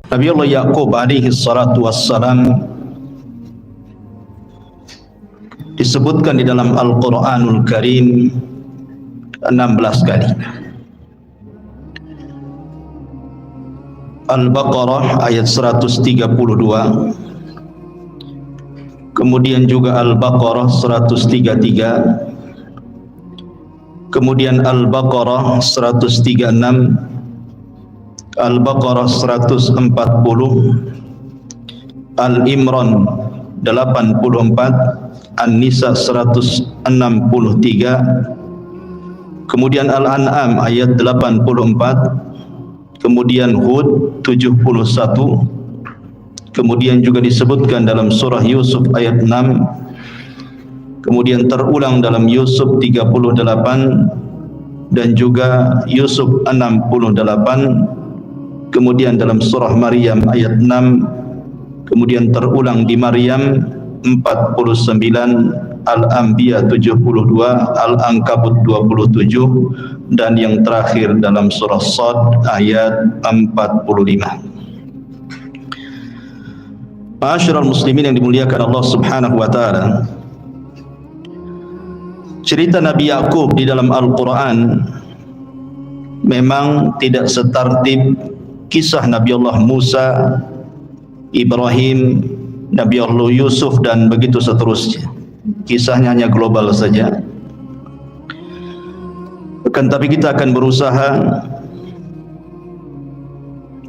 Nabiullah Yaqub alaihi salatu wassalam disebutkan di dalam Al-Quranul Karim 16 kali. Al-Baqarah ayat 132, kemudian juga Al-Baqarah 133, kemudian Al-Baqarah 136, Al-Baqarah 140, Al-Imran 84, An-Nisa 163, kemudian Al-An'am ayat 84, kemudian Hud 71, kemudian juga disebutkan dalam surah Yusuf ayat 6, kemudian terulang dalam Yusuf 38 dan juga Yusuf 68, kemudian dalam surah Maryam ayat 6, kemudian terulang di Maryam 49, Al-Anbiya 72, Al-Ankabut 27, dan yang terakhir dalam surah Shad ayat 45. Ma'asyiral muslimin yang dimuliakan Allah Subhanahu wa taala, cerita Nabi Yaqub di dalam Al-Quran memang tidak setertib kisah Nabi Allah Musa, Ibrahim, Nabi Allah Yusuf dan begitu seterusnya. Kisahnya hanya global saja. Akan tapi kita akan berusaha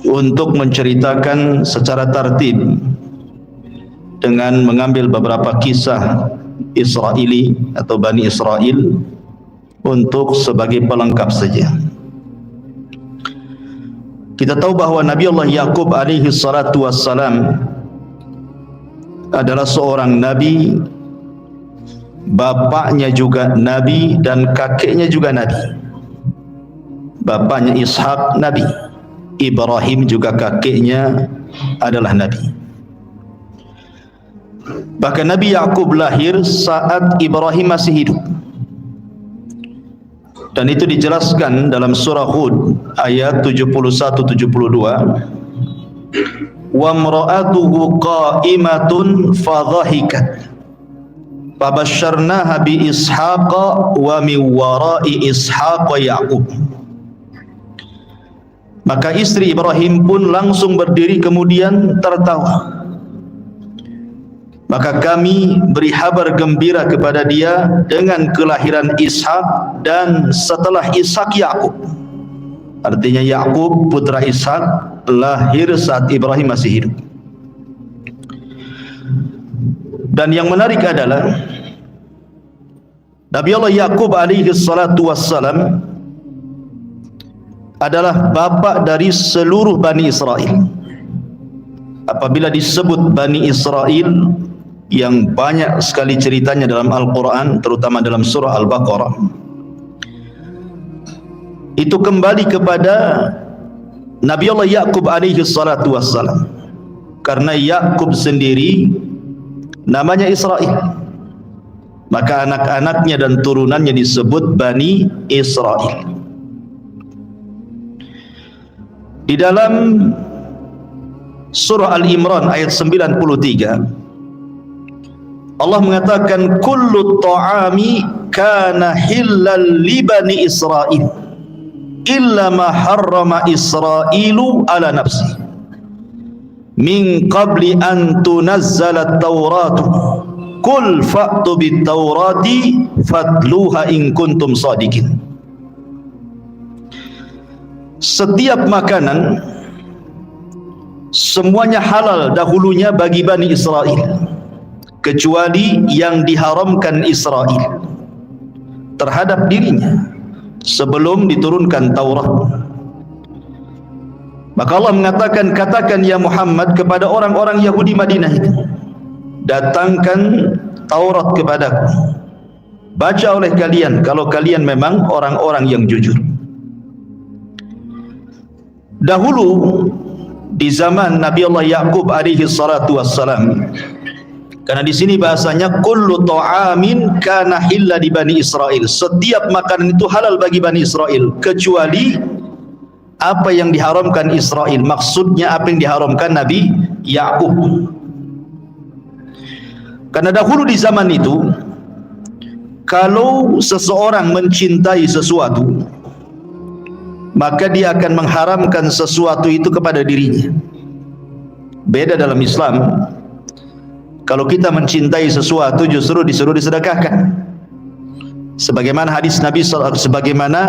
untuk menceritakan secara tertib dengan mengambil beberapa kisah Israeli atau Bani Israel untuk sebagai pelengkap saja. Kita tahu bahawa Nabi Allah Yaqub alaihi salatu wassalam adalah seorang nabi, bapaknya juga nabi dan kakeknya juga nabi. Bapaknya Ishak nabi, Ibrahim juga kakeknya adalah nabi. Bahkan Nabi Yaqub lahir saat Ibrahim masih hidup. Dan itu dijelaskan dalam surah Hud ayat 71-72. Wa imra'atuhu qa'imatun fadhahikat fabasyarnaha bi Ishaqa wa min wara'i Ishaqa Yaqub. Maka istri Ibrahim pun langsung berdiri kemudian tertawa. Maka kami beri kabar gembira kepada dia dengan kelahiran Ishak dan setelah Ishak Yaqub. Artinya Yaqub putra Ishak lahir saat Ibrahim masih hidup. Dan yang menarik adalah Nabi Allah Yaqub alaihi salatu wassalam adalah bapa dari seluruh Bani Israel. Apabila disebut Bani Israel yang banyak sekali ceritanya dalam Al-Quran, terutama dalam surah Al-Baqarah, itu kembali kepada Nabi Allah Yaqub alaihi salatu wassalam. Karena Yaqub sendiri namanya Israel, maka anak-anaknya dan turunannya disebut Bani Israel. Di dalam surah Al-Imran ayat 93, Allah mengatakan kullu ta'ami kana hillal li bani Israil illa ma harrama Israilu ala nafsi min qabli an tunazzala at-tauratu qul fa'tu bit-taurati fatluha in kuntum shadiqin. Setiap makanan semuanya halal dahulunya bagi Bani Israel, kecuali yang diharamkan Israel terhadap dirinya sebelum diturunkan Taurat. Maka Allah mengatakan, katakan ya Muhammad kepada orang-orang Yahudi Madinah itu, datangkan Taurat kepadaku, baca oleh kalian kalau kalian memang orang-orang yang jujur. Dahulu di zaman Nabi Allah Yaqub alaihi salatu wassalam, karena di sini bahasanya kullu ta'amin kana hilla di Bani Israel, setiap makanan itu halal bagi Bani Israel kecuali apa yang diharamkan Israil, maksudnya apa yang diharamkan Nabi Ya'qub. Karena dahulu di zaman itu, kalau seseorang mencintai sesuatu, maka dia akan mengharamkan sesuatu itu kepada dirinya. Beda dalam Islam. Kalau kita mencintai sesuatu, justru disuruh disedekahkan. Sebagaimana hadis Nabi sebagaimana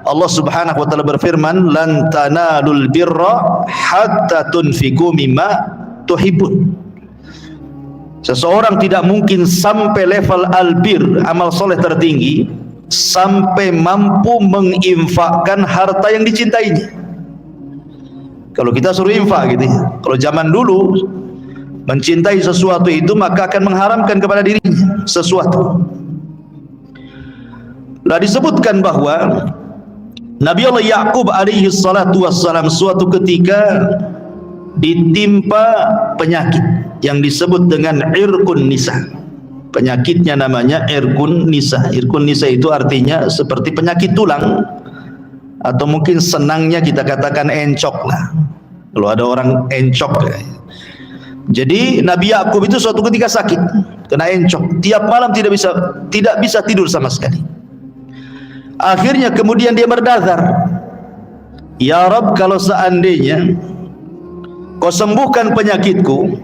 Allah Subhanahu wa taala berfirman, "Lan tanalul birra hatta tunfiqu mimma tuhibbun." Seseorang tidak mungkin sampai level albir, amal soleh tertinggi, sampai mampu menginfakkan harta yang dicintainya. Kalau kita suruh infak gitu ya. Kalau zaman dulu mencintai sesuatu itu, maka akan mengharamkan kepada dirinya sesuatu. Lah disebutkan bahwa Nabi Allah Ya'qub alaihi salatu wassalam suatu ketika ditimpa penyakit yang disebut dengan irqun nisa. Penyakitnya namanya irqun nisa. Irqun nisa itu artinya seperti penyakit tulang, atau mungkin senangnya kita katakan encok lah. Kalau ada orang encok. Jadi Nabi Ya'qub itu suatu ketika sakit, kena encok. Tiap malam tidak bisa tidur sama sekali. Akhirnya kemudian dia berdazar, "Ya Rabb, kalau seandainya Kau sembuhkan penyakitku,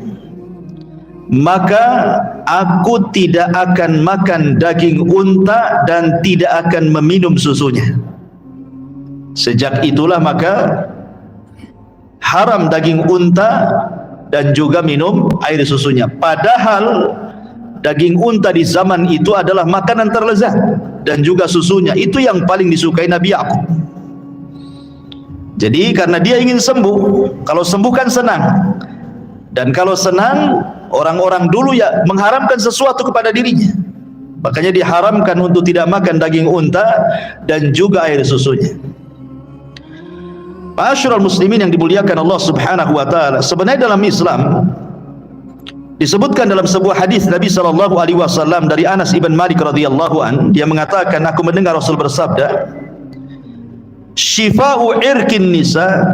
maka aku tidak akan makan daging unta dan tidak akan meminum susunya." Sejak itulah maka haram daging unta dan juga minum air susunya. Padahal daging unta di zaman itu adalah makanan terlezat, dan juga susunya itu yang paling disukai Nabi Ya'qub. Jadi karena dia ingin sembuh, kalau sembuh kan senang, dan kalau senang, orang-orang dulu ya mengharamkan sesuatu kepada dirinya, makanya diharamkan untuk tidak makan daging unta dan juga air susunya. Ma'asyiral muslimin yang dimuliakan Allah Subhanahu wa taala, sebenarnya dalam Islam disebutkan dalam sebuah hadis Nabi sallallahu alaihi wasallam dari Anas ibn Malik radhiyallahu an, dia mengatakan, aku mendengar Rasul bersabda, "Shifa'u irqin nisa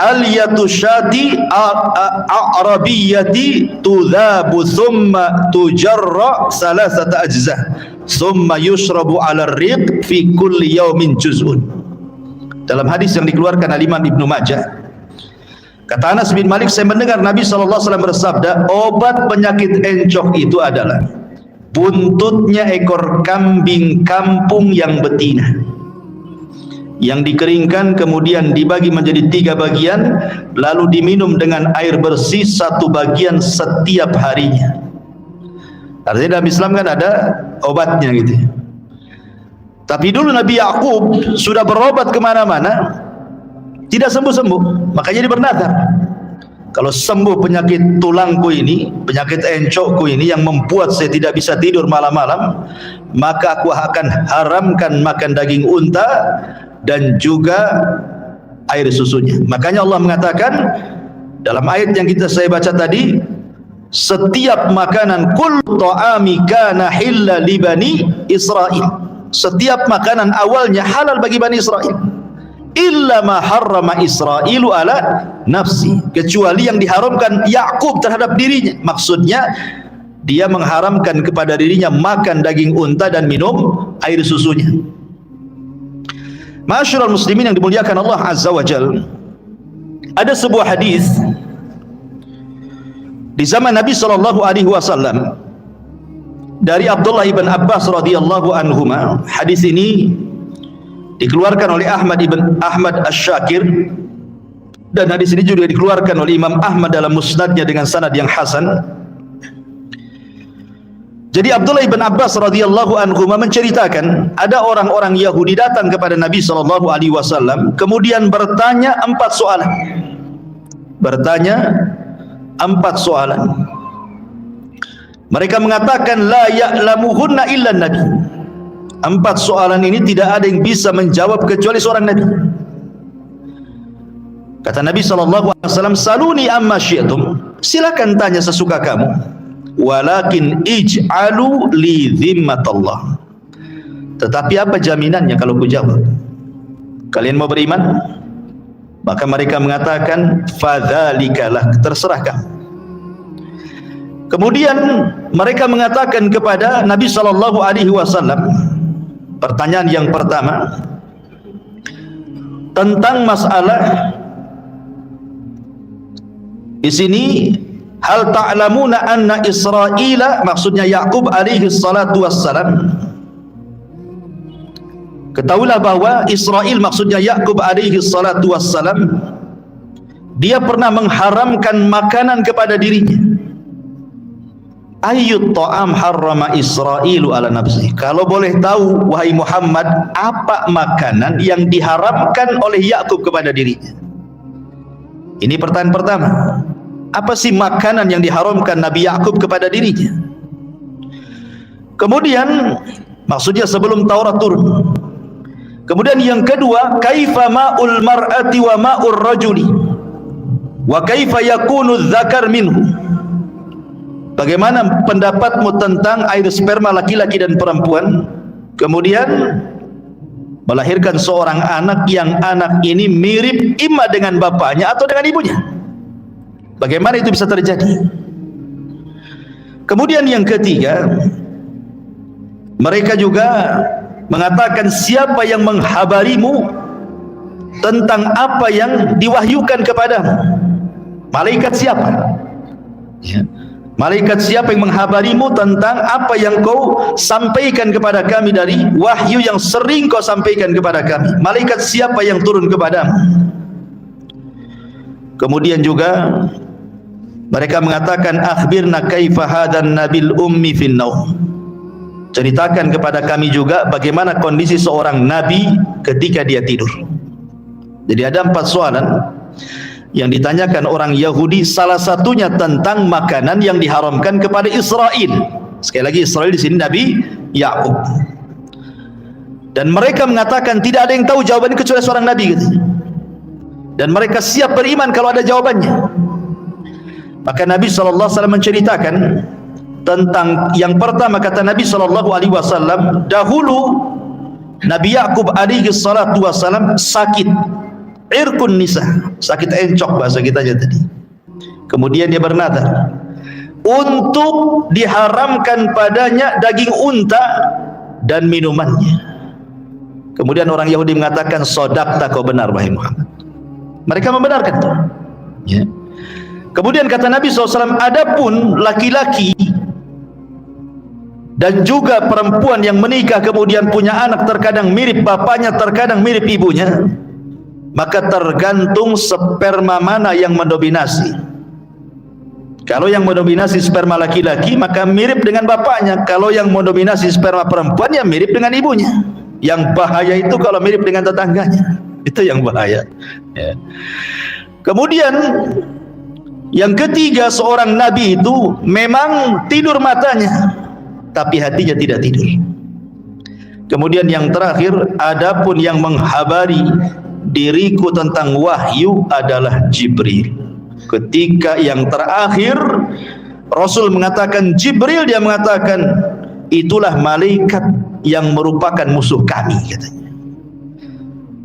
al-yatu syati a'rabiyyati tudhabu thumma tujarra salasata ajza thumma yushrabu 'ala ar-riq fi kulli yawmin juz'un." Dalam hadis yang dikeluarkan oleh Imam Ibnu Majah, kata Anas bin Malik, saya mendengar Nabi SAW bersabda, obat penyakit encok itu adalah buntutnya ekor kambing kampung yang betina, yang dikeringkan kemudian dibagi menjadi 3 bagian, lalu diminum dengan air bersih 1 bagian setiap harinya. Artinya dalam Islam kan ada obatnya gitu. Tapi dulu Nabi Ya'qub sudah berobat kemana-mana, tidak sembuh-sembuh, makanya dia bernazar, kalau sembuh penyakit tulangku ini, penyakit encokku ini yang membuat saya tidak bisa tidur malam-malam, maka aku akan haramkan makan daging unta dan juga air susunya. Makanya Allah mengatakan dalam ayat yang saya baca tadi, setiap makanan kul ta'ami kana hilla li bani Israil, setiap makanan awalnya halal bagi Bani Israel, illa ma harrama Israilu ala nafsi, kecuali yang diharamkan Ya'qub terhadap dirinya. Maksudnya dia mengharamkan kepada dirinya makan daging unta dan minum air susunya. Ma'asyiral muslimin yang dimuliakan Allah Azza wa Jalla, ada sebuah hadis di zaman Nabi sallallahu alaihi wasallam dari Abdullah ibn Abbas radhiyallahu anhuma. Hadis ini dikeluarkan oleh Ahmad Asy-Syakir, dan hadis ini juga dikeluarkan oleh Imam Ahmad dalam musnadnya dengan sanad yang hasan. Jadi Abdullah ibn Abbas radhiyallahu anhuma menceritakan, ada orang-orang Yahudi datang kepada Nabi sallallahu alaihi wasallam, kemudian bertanya 4 soalan. Mereka mengatakan la ya'lamuhunna illa nabi. 4 soalan ini tidak ada yang bisa menjawab kecuali seorang nabi. Kata Nabi SAW, saluni amma syi'tum, silakan tanya sesuka kamu, walakin ij'alu li dhimmatallah, tetapi apa jaminannya kalau ku jawab? Kalian mau beriman? Maka mereka mengatakan fadzalikalah, terserah kamu. Kemudian mereka mengatakan kepada Nabi sallallahu alaihi wasallam, pertanyaan yang pertama tentang masalah di sini, hal ta'lamuna anna Israila, maksudnya Yaqub alaihi salatu wassalam, ketahuilah bahwa Israil maksudnya Yaqub alaihi salatu wassalam, dia pernah mengharamkan makanan kepada dirinya. Ayyut ta'am harrama Israilu ala nafsihi, kalau boleh tahu wahai Muhammad, apa makanan yang diharamkan oleh Yaqub kepada dirinya? Ini pertanyaan pertama. Apa sih makanan yang diharamkan Nabi Yaqub kepada dirinya? Kemudian maksudnya sebelum Taurat turun. Kemudian yang kedua, kaifa ma'ul mar'ati wa ma'ur rajuli wa kaifa yakunu dzakar minhu, bagaimana pendapatmu tentang air sperma laki-laki dan perempuan, kemudian melahirkan seorang anak yang anak ini mirip imma dengan bapaknya atau dengan ibunya? Bagaimana itu bisa terjadi? Kemudian yang ketiga, mereka juga mengatakan, siapa yang menghabarimu tentang apa yang diwahyukan kepadamu? Malaikat siapa? Ya. Malaikat siapa yang menghabarimu tentang apa yang kau sampaikan kepada kami dari wahyu yang sering kau sampaikan kepada kami? Malaikat siapa yang turun kepadamu? Kemudian juga mereka mengatakan, akhbirna kaifa hadan nabil ummi fin naum, ceritakan kepada kami juga bagaimana kondisi seorang nabi ketika dia tidur. Jadi ada 4 soalan yang ditanyakan orang Yahudi, salah satunya tentang makanan yang diharamkan kepada Israil. Sekali lagi, Israil di sini Nabi Yaqub. Dan mereka mengatakan tidak ada yang tahu jawabannya kecuali seorang nabi gitu. Dan mereka siap beriman kalau ada jawabannya. Maka Nabi SAW menceritakan tentang yang pertama, kata Nabi SAW, dahulu Nabi Yaqub alaihi salatu wassalam sakit irkun nisa, sakit encok bahasa kita aja tadi. Kemudian dia bernadar untuk diharamkan padanya daging unta dan minumannya. Kemudian orang Yahudi mengatakan, sodaqta, kau benar wahai Muhammad. Mereka membenarkan itu. Ya. Kemudian kata Nabi SAW, adapun laki-laki dan juga perempuan yang menikah kemudian punya anak, terkadang mirip bapaknya, terkadang mirip ibunya, maka tergantung sperma mana yang mendominasi. Kalau yang mendominasi sperma laki-laki, maka mirip dengan bapaknya. Kalau yang mendominasi sperma perempuan, ya mirip dengan ibunya. Yang bahaya itu kalau mirip dengan tetangganya, itu yang bahaya. Ya. Kemudian yang ketiga, seorang nabi itu memang tidur matanya, tapi hatinya tidak tidur. Kemudian yang terakhir, adapun yang menghabari diriku tentang wahyu adalah Jibril. Ketika yang terakhir Rasul mengatakan Jibril, dia mengatakan itulah malaikat yang merupakan musuh kami, katanya.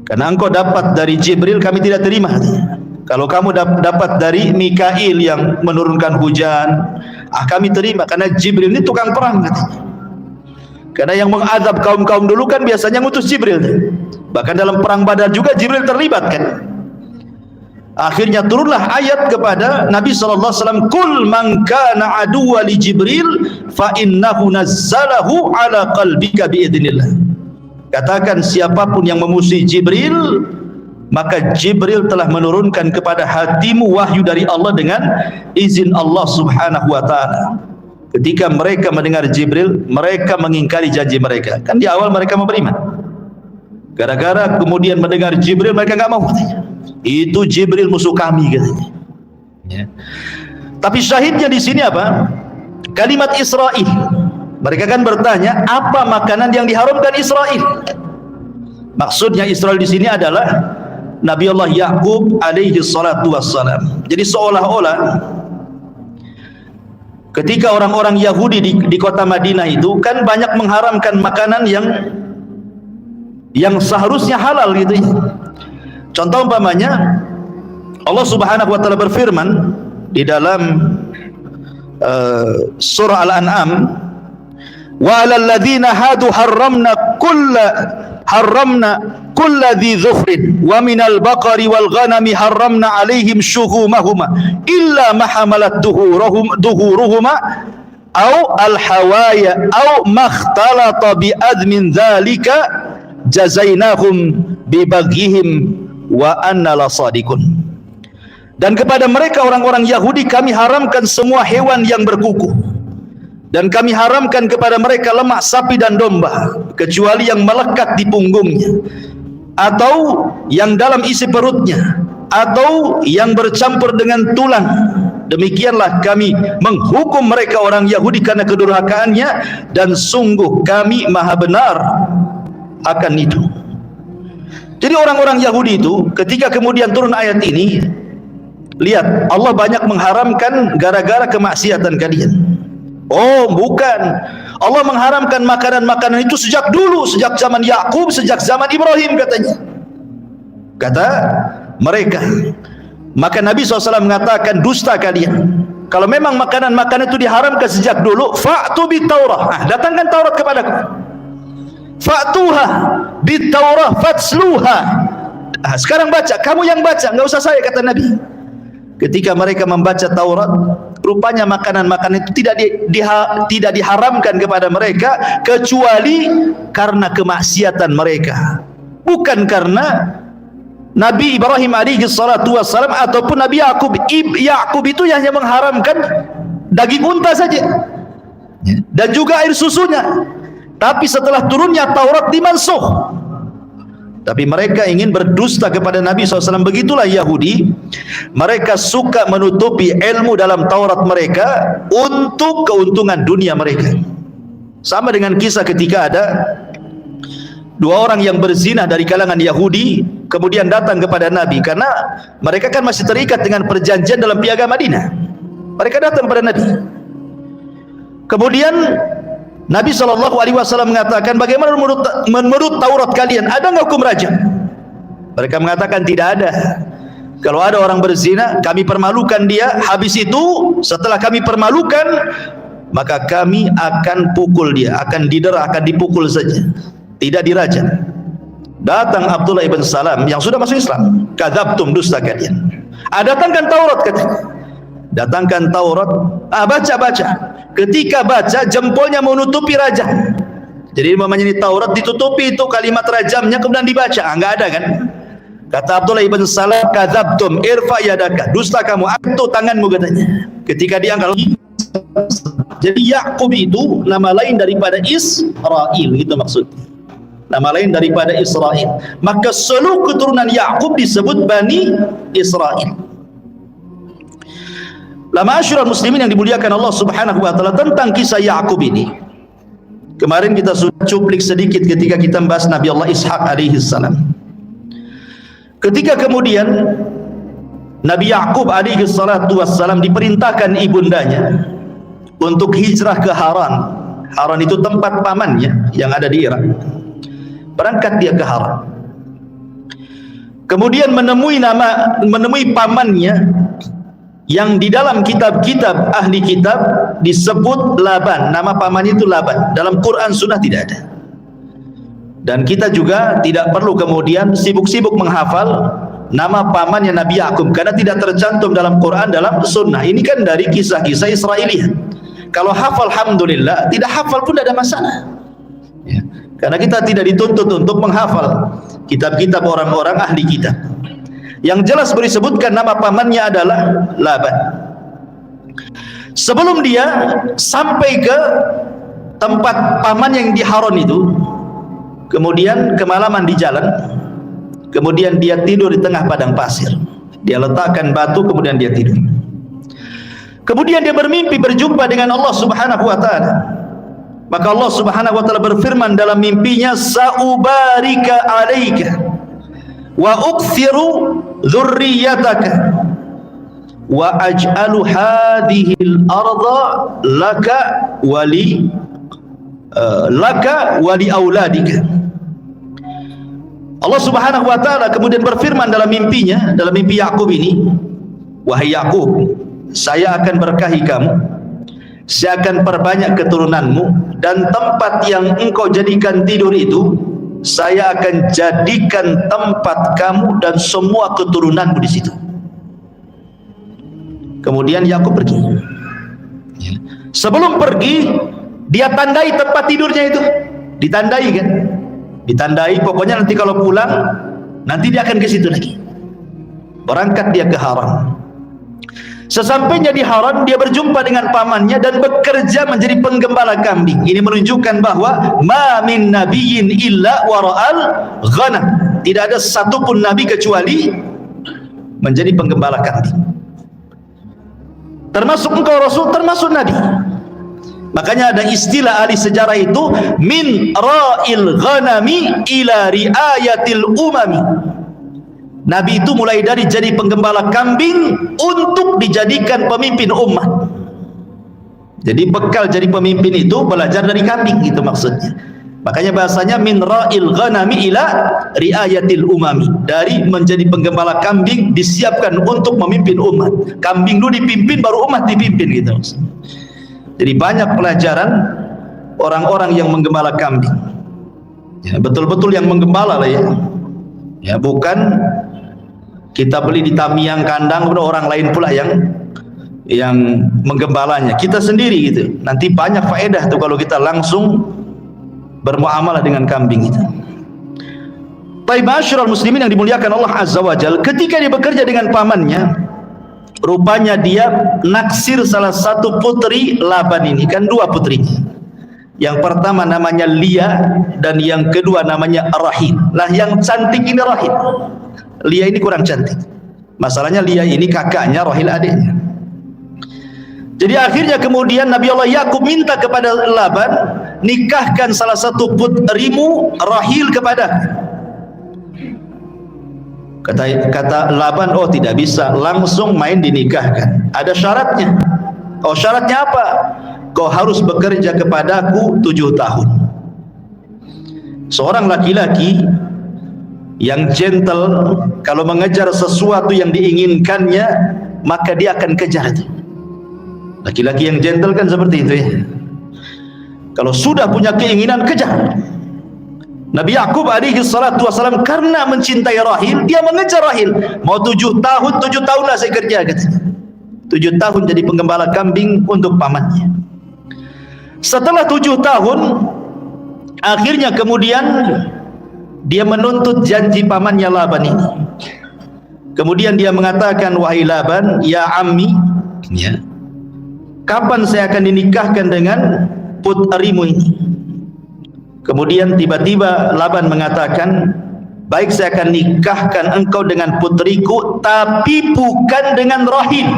Karena engkau dapat dari Jibril, kami tidak terima, katanya. Kalau kamu dapat dari Mikail yang menurunkan hujan, kami terima, karena Jibril ini tukang perang, katanya. Karena yang mengazab kaum-kaum dulu kan biasanya ngutus Jibril. Bahkan dalam perang Badar juga Jibril terlibat kan. Akhirnya turunlah ayat kepada Nabi SAW, kul man kana aduwwa li Jibril fa innahu nazzalahu ala qalbika biidznillah. Katakan, siapapun yang memusuhi Jibril, maka Jibril telah menurunkan kepada hatimu wahyu dari Allah dengan izin Allah Subhanahu wa ta'ala. Ketika mereka mendengar Jibril, mereka mengingkari janji mereka. Kan di awal mereka mau beriman. Gara-gara kemudian mendengar Jibril, mereka enggak mau, katanya. Itu Jibril musuh kami, katanya. Ya. Tapi syahidnya di sini apa? Kalimat Israil. Mereka kan bertanya, apa makanan yang diharamkan Israil? Maksudnya Israil di sini adalah Nabi Allah Yaqub alaihi salatu wassalam. Jadi seolah-olah ketika orang-orang Yahudi di kota Madinah itu kan banyak mengharamkan makanan yang seharusnya halal gitu ya. Contoh umpamanya Allah Subhanahu wa taala berfirman di dalam surah Al-An'am, wa 'alal ladzina hadu harramna kulla dhi dhufrin wa minal baqari wal ghanami harramna 'alaihim shuhumahuma illa ma hamalat duhuruhuma aw al hawaya aw makhtalata bi admin dzalika jazainahum bi baghihim wa anna lasadiqun. Dan kepada mereka orang-orang Yahudi kami haramkan semua hewan yang berkuku, dan kami haramkan kepada mereka lemak sapi dan domba kecuali yang melekat di punggungnya atau yang dalam isi perutnya atau yang bercampur dengan tulang. Demikianlah kami menghukum mereka orang Yahudi karena kedurhakaannya, dan sungguh kami maha benar akan itu. Jadi orang-orang Yahudi itu ketika kemudian turun ayat ini, lihat, Allah banyak mengharamkan gara-gara kemaksiatan kalian. Oh, bukan. Allah mengharamkan makanan-makanan itu sejak dulu, sejak zaman Yakub, sejak zaman Ibrahim katanya. Kata mereka. Maka Nabi SAW mengatakan, dusta kalian. Kalau memang makanan-makanan itu diharamkan sejak dulu, fa'tu bit Taurah. Datangkan Taurat kepadaku. Fa'tuha bit Taurah fatsluha. Sekarang baca, kamu yang baca, enggak usah saya, kata Nabi. Ketika mereka membaca Taurat, rupanya makanan-makanan itu tidak diharamkan kepada mereka kecuali karena kemaksiatan mereka, bukan karena Nabi Ibrahim alaihi salatu wassalam ataupun Nabi Yakub. Yakub itu hanya mengharamkan daging unta saja dan juga air susunya, tapi setelah turunnya Taurat dimansuh. Tapi mereka ingin berdusta kepada Nabi SAW. Begitulah Yahudi, mereka suka menutupi ilmu dalam Taurat mereka untuk keuntungan dunia mereka. Sama dengan kisah ketika ada dua orang yang berzina dari kalangan Yahudi kemudian datang kepada Nabi, karena mereka kan masih terikat dengan perjanjian dalam piagam Madinah. Mereka datang kepada Nabi. Kemudian Nabi SAW mengatakan, bagaimana menurut Taurat kalian, ada nggak hukum rajam? Mereka mengatakan tidak ada. Kalau ada orang berzina, kami permalukan dia. Habis itu, setelah kami permalukan, maka kami akan pukul dia, akan didera, akan dipukul saja, tidak dirajam. Datang Abdullah ibn Salam yang sudah masuk Islam. Kadzabtum, dusta kalian. Datangkan Taurat katanya. Datangkan Taurat. Baca. Ketika baca, jempolnya menutupi rajam. Jadi namanya ini Taurat ditutupi itu kalimat rajamnya, kemudian dibaca. Enggak ada kan? Kata Abdullah ibn Salam, kadzabtum, irfa yadaka, dusta kamu, angkat tanganmu katanya. Ketika diangkat, jadi Yakub itu nama lain daripada Israel, gitu maksudnya. Nama lain daripada Israel. Maka seluruh keturunan Yakub disebut Bani Israel. Ma'asyiral muslimin yang dimuliakan Allah Subhanahu wa taala, tentang kisah Yakub ini kemarin kita sudah cuplik sedikit ketika kita membahas Nabi Allah Ishak alaihi salam. Ketika kemudian Nabi Yakub alaihi salatu wassalam diperintahkan ibundanya untuk hijrah ke Haran. Haran itu tempat pamannya yang ada di Irak. Berangkat dia ke Haran. Kemudian menemui pamannya yang di dalam kitab-kitab ahli kitab disebut Laban. Nama pamannya itu Laban. Dalam Quran sunnah tidak ada. Dan kita juga tidak perlu kemudian sibuk-sibuk menghafal nama pamannya Nabi Yakub, karena tidak tercantum dalam Quran, dalam sunnah. Ini kan dari kisah-kisah Israiliyah. Kalau hafal, alhamdulillah. Tidak hafal pun tidak ada masalah ya. Karena kita tidak dituntut untuk menghafal kitab-kitab orang-orang ahli kitab. Yang jelas disebutkan nama pamannya adalah Laban. Sebelum dia sampai ke tempat paman yang di Haran itu, kemudian kemalaman di jalan, kemudian dia tidur di tengah padang pasir. Dia letakkan batu, kemudian dia tidur. Kemudian dia bermimpi berjumpa dengan Allah Subhanahu wa taala. Maka Allah Subhanahu wa taala berfirman dalam mimpinya, sa'ubarika 'alaika wa ukthiru dzurriyyataka wa aj'alu hadhil arda laka wa li auladika. Allah Subhanahu wa taala kemudian berfirman dalam mimpinya, dalam mimpi Yakub ini, wahai Yakub, saya akan berkahi kamu, saya akan perbanyak keturunanmu, dan tempat yang engkau jadikan tidur itu saya akan jadikan tempat kamu dan semua keturunanmu di situ. Kemudian Yakub pergi. Sebelum pergi, dia tandai tempat tidurnya itu, ditandai kan, ditandai. Pokoknya nanti kalau pulang, nanti dia akan ke situ lagi. Berangkat dia ke Haran. Sesampainya di Haran, dia berjumpa dengan pamannya dan bekerja menjadi penggembala kambing. Ini menunjukkan bahwa ma min nabiyyin illa wara'al ghanam. Tidak ada satupun nabi kecuali menjadi penggembala kambing. Termasuk engkau Rasul, termasuk nabi. Makanya ada istilah ahli sejarah itu, min ra'il ghanami ila riayatil umami. Nabi itu mulai dari jadi penggembala kambing untuk dijadikan pemimpin umat. Jadi bekal jadi pemimpin itu belajar dari kambing, itu maksudnya. Makanya bahasanya min ra'il ghanami ila riayatil umami. Dari menjadi penggembala kambing disiapkan untuk memimpin umat. Kambing dulu dipimpin, baru umat dipimpin, gitu. Jadi banyak pelajaran orang-orang yang menggembala kambing. Ya, betul-betul yang menggembala lah ya. Ya, bukan kita beli di Tamiang kandang, orang lain pula yang menggembalanya. Kita sendiri gitu. Nanti banyak faedah tuh kalau kita langsung bermuamalah dengan kambing itu. Baik, ma'asyiral muslimin yang dimuliakan Allah Azza wa Jalla, ketika dia bekerja dengan pamannya, rupanya dia naksir salah satu putri Laban ini, kan dua putrinya. Yang pertama namanya Lia dan yang kedua namanya Rahil. Lah yang cantik ini Rahil. Lia ini kurang cantik. Masalahnya Lia ini kakaknya, Rahil adiknya. Jadi akhirnya kemudian Nabi Allah Yakub minta kepada Laban, nikahkan salah satu putrimu Rahil kepada. Kata Laban, oh tidak bisa, langsung main dinikahkan. Ada syaratnya. Oh, syaratnya apa? Kau harus bekerja kepadaku 7 tahun. Seorang laki-laki yang gentle, kalau mengejar sesuatu yang diinginkannya, maka dia akan kejar itu. Laki-laki yang gentle kan seperti itu ya. Kalau sudah punya keinginan, kejar. Nabi Yakub alaihi salatu wasalam karena mencintai Rahil, dia mengejar Rahil. Mau 7 tahun, 7 tahunlah saya kerja, katanya. 7 tahun jadi penggembala kambing untuk pamannya. Setelah 7 tahun, akhirnya kemudian dia menuntut janji pamannya Laban ini. Kemudian dia mengatakan, wahai Laban, ya ammi, ya, kapan saya akan dinikahkan dengan putrimu ini? Kemudian tiba-tiba Laban mengatakan, baik, saya akan nikahkan engkau dengan putriku, tapi bukan dengan Rahil.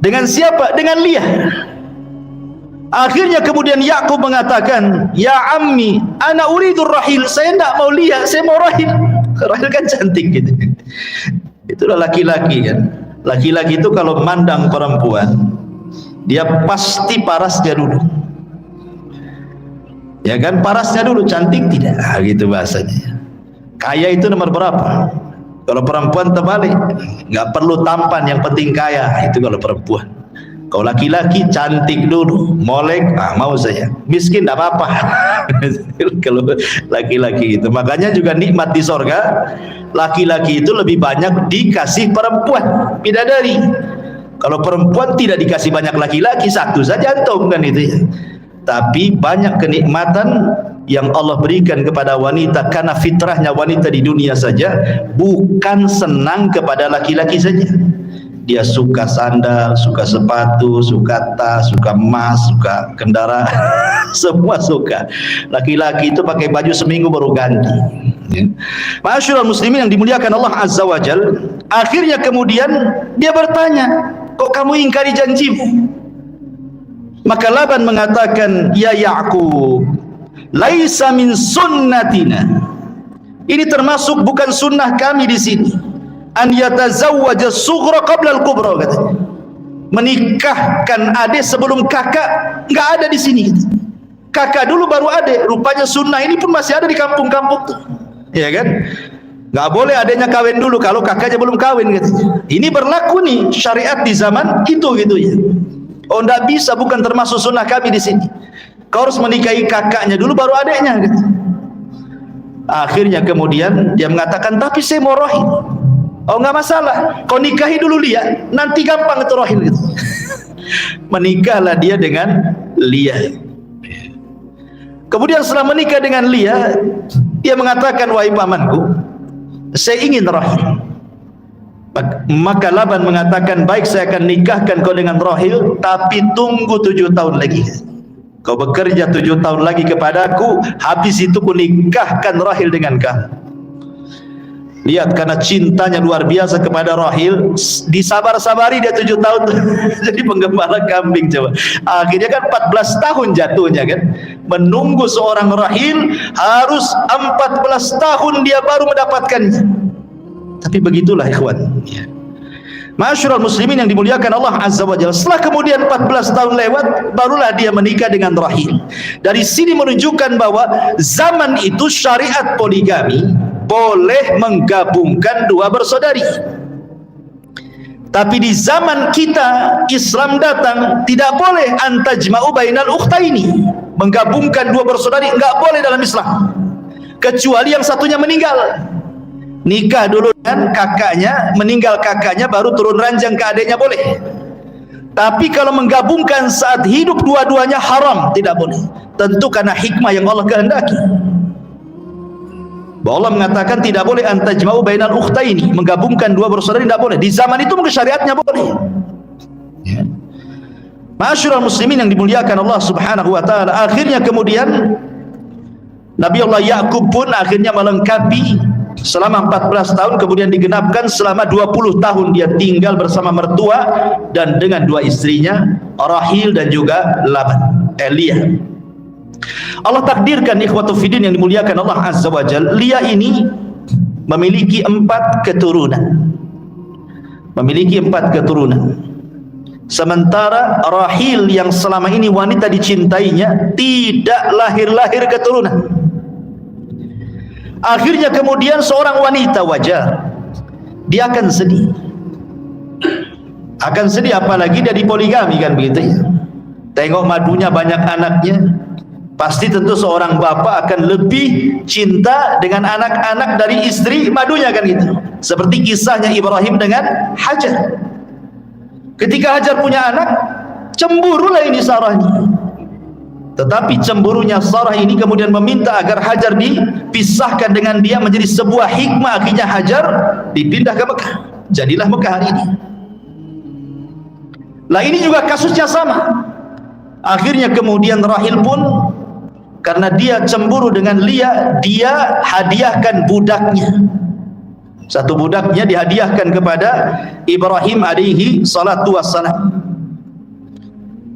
Dengan siapa? Dengan Lia. Akhirnya kemudian Yakub mengatakan, ya ammi, ana uridur Rahil, saya tidak mau Lia, saya mau Rahil. Rahil kan cantik gitu. Itulah laki-laki kan. Laki-laki itu kalau memandang perempuan, dia pasti parasnya dulu. Ya kan, parasnya dulu, cantik tidak, gitu bahasanya. Kaya itu nomor berapa? Kalau perempuan terbalik, nggak perlu tampan, yang penting kaya. Itu kalau perempuan. Kalau laki-laki cantik dulu, molek, mau saya. Miskin tidak apa-apa. Kalau laki-laki itu, makanya juga nikmat di sorga, laki-laki itu lebih banyak dikasih perempuan, bidadari. Kalau perempuan tidak dikasih banyak laki-laki, satu saja antum kan itu ya. Tapi banyak kenikmatan yang Allah berikan kepada wanita karena fitrahnya wanita di dunia saja, bukan senang kepada laki-laki saja. Dia suka sandal, suka sepatu, suka tas, suka emas, suka kendaraan, semua suka. Laki-laki itu pakai baju seminggu baru ganti. Ma'asyiral muslimin yang dimuliakan Allah Azza wa Jalla, akhirnya kemudian dia bertanya, kok kamu ingkari janjimu? Maka Laban mengatakan, ya Yakub, laisa min sunnatina. Ini termasuk bukan sunnah kami di sini. An yatazawwaja sughra qabla al-kubra, katanya. Menikahkan adik sebelum kakak, enggak ada di sini. Kakak dulu baru adik. Rupanya sunnah ini pun masih ada di kampung-kampung tuh. ya kan? Nggak boleh adanya kawin dulu kalau kakaknya belum kawin katanya. Ini berlaku nih syariat di zaman itu gitu ya. Oh nggak bisa, bukan termasuk sunnah kami di sini. Kau harus menikahi kakaknya dulu baru adiknya gitu. Akhirnya kemudian dia mengatakan, tapi saya mau rohil. Oh nggak masalah, kau nikahi dulu Lia, nanti gampang itu rohil gitu. Menikahlah dia dengan Lia. Kemudian setelah menikah dengan Lia, dia mengatakan, wahai pamanku, saya ingin rohil. Maka Laban mengatakan, baik, saya akan nikahkan kau dengan rohil, tapi tunggu 7 tahun lagi. Kau bekerja 7 tahun lagi kepadaku, habis itu ku nikahkan rohil dengan kamu. Lihat, karena cintanya luar biasa kepada rohil, disabar-sabari dia 7 tahun jadi penggembala kambing. Coba akhirnya kan 14 tahun jatuhnya kan, menunggu seorang rohil harus 14 tahun dia baru mendapatkannya. Tapi begitulah ikhwan, Ma'asyiral muslimin yang dimuliakan Allah Azza wa Jalla. Setelah kemudian 14 tahun lewat, barulah dia menikah dengan rahil. Dari sini menunjukkan bahwa zaman itu syariat poligami boleh menggabungkan dua bersaudari. Tapi di zaman kita Islam datang, tidak boleh antajma'u bainal ukhtaini, menggabungkan dua bersaudari, enggak boleh dalam Islam. Kecuali yang satunya meninggal. Nikah dulu dengan kakaknya, meninggal kakaknya, baru turun ranjang ke adiknya boleh. Tapi kalau menggabungkan saat hidup dua-duanya haram, tidak boleh. Tentu karena hikmah yang Allah kehendaki. Allah mengatakan tidak boleh antajma'u bainal ukhtaini, menggabungkan dua bersaudara tidak boleh. Di zaman itu mungkin syariatnya boleh. Ya. Ma'asyiral muslimin yang dimuliakan Allah Subhanahu wa taala, akhirnya kemudian Nabi Allah Yakub pun akhirnya melengkapi selama 14 tahun, kemudian digenapkan selama 20 tahun dia tinggal bersama mertua dan dengan dua istrinya, Rahil dan juga Laban, Lia. Allah takdirkan ikhwatu fiddin yang dimuliakan Allah Azza wa Jalla, Lia ini memiliki 4 keturunan. Memiliki 4 keturunan. Sementara Rahil yang selama ini wanita dicintainya tidak lahir-lahir keturunan. Akhirnya kemudian seorang wanita, wajar dia akan sedih. Akan sedih apalagi dia dipoligami kan begitu ya. Tengok madunya banyak anaknya, pasti tentu seorang bapak akan lebih cinta dengan anak-anak dari istri madunya kan gitu. Seperti kisahnya Ibrahim dengan Hajar. Ketika Hajar punya anak, cemburulah ini Sarahnya. Tetapi cemburunya Sarah ini kemudian meminta agar Hajar dipisahkan dengan dia, menjadi sebuah hikmah. Akhirnya Hajar dipindah ke Mekah. Jadilah Mekah hari ini. Lah ini juga kasusnya sama. Akhirnya kemudian Rahil pun karena dia cemburu dengan Lia, dia hadiahkan budaknya. Satu budaknya dihadiahkan kepada Ibrahim alaihi salatu wassalam.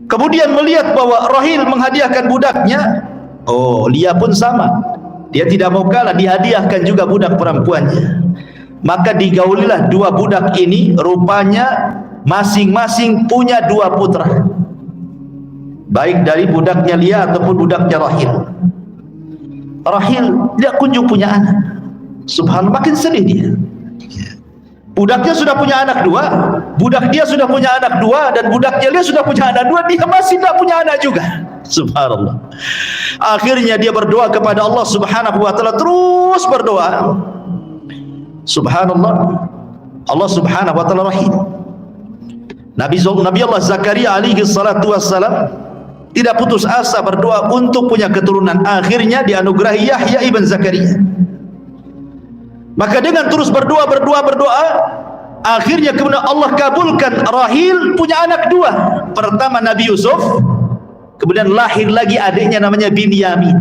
Kemudian melihat bahwa Rahil menghadiahkan budaknya, oh Lia pun sama, dia tidak mau kalah, dihadiahkan juga budak perempuannya. Maka digaulilah dua budak ini, rupanya masing-masing punya 2 putra, baik dari budaknya Lia ataupun budaknya Rahil. Rahil tidak kunjung punya anak. Subhanallah, makin sedih dia. Budaknya sudah punya anak 2, budak dia sudah punya anak 2, dan budaknya dia sudah punya anak 2, dia masih tidak punya anak juga. Subhanallah. Akhirnya dia berdoa kepada Allah Subhanahu wa taala, terus berdoa. Subhanallah. Allah Subhanahu wa taala rahim. Nabi Allah Zakaria alaihi salatu wassalam tidak putus asa berdoa untuk punya keturunan. Akhirnya dianugerahi Yahya ibn Zakaria. Maka dengan terus berdoa, akhirnya kemudian Allah kabulkan. Rahil punya anak 2. Pertama Nabi Yusuf, kemudian lahir lagi adiknya namanya Binyamin.